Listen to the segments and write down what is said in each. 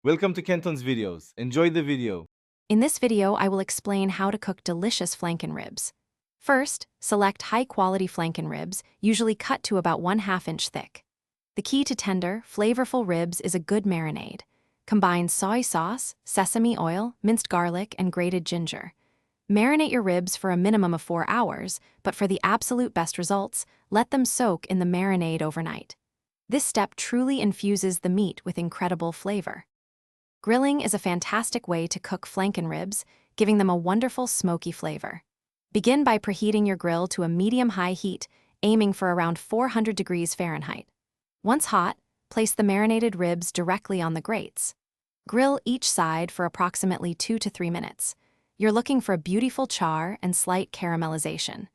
Welcome to Kenton's videos. Enjoy the video. In this video, I will explain how to cook delicious flanken ribs. First, select high-quality flanken ribs, usually cut to about 1/2 inch thick. The key to tender, flavorful ribs is a good marinade. Combine soy sauce, sesame oil, minced garlic, and grated ginger. Marinate your ribs for a minimum of 4 hours, but for the absolute best results, let them soak in the marinade overnight. This step truly infuses the meat with incredible flavor. Grilling is a fantastic way to cook flanken ribs, giving them a wonderful smoky flavor. Begin by preheating your grill to a medium-high heat, aiming for around 400 degrees Fahrenheit. Once hot, place the marinated ribs directly on the grates. Grill each side for approximately 2 to 3 minutes. You're looking for a beautiful char and slight caramelization.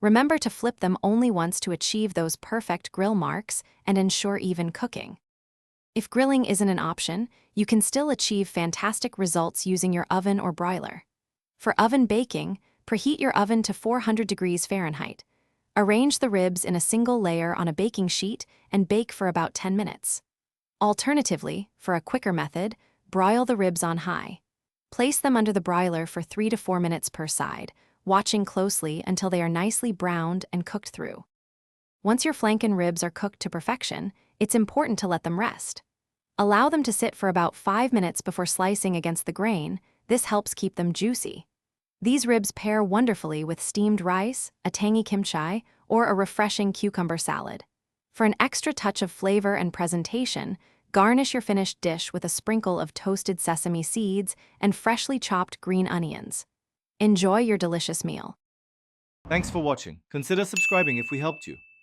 Remember to flip them only once to achieve those perfect grill marks and ensure even cooking. If grilling isn't an option, you can still achieve fantastic results using your oven or broiler. For oven baking, preheat your oven to 400 degrees Fahrenheit. Arrange the ribs in a single layer on a baking sheet and bake for about 10 minutes. Alternatively, for a quicker method, broil the ribs on high. Place them under the broiler for 3 to 4 minutes per side, watching closely until they are nicely browned and cooked through. Once your flanken ribs are cooked to perfection, it's important to let them rest. Allow them to sit for about 5 minutes before slicing against the grain. This helps keep them juicy. These ribs pair wonderfully with steamed rice, a tangy kimchi, or a refreshing cucumber salad. For an extra touch of flavor and presentation, garnish your finished dish with a sprinkle of toasted sesame seeds and freshly chopped green onions. Enjoy your delicious meal. Thanks for watching. Consider subscribing if we helped you.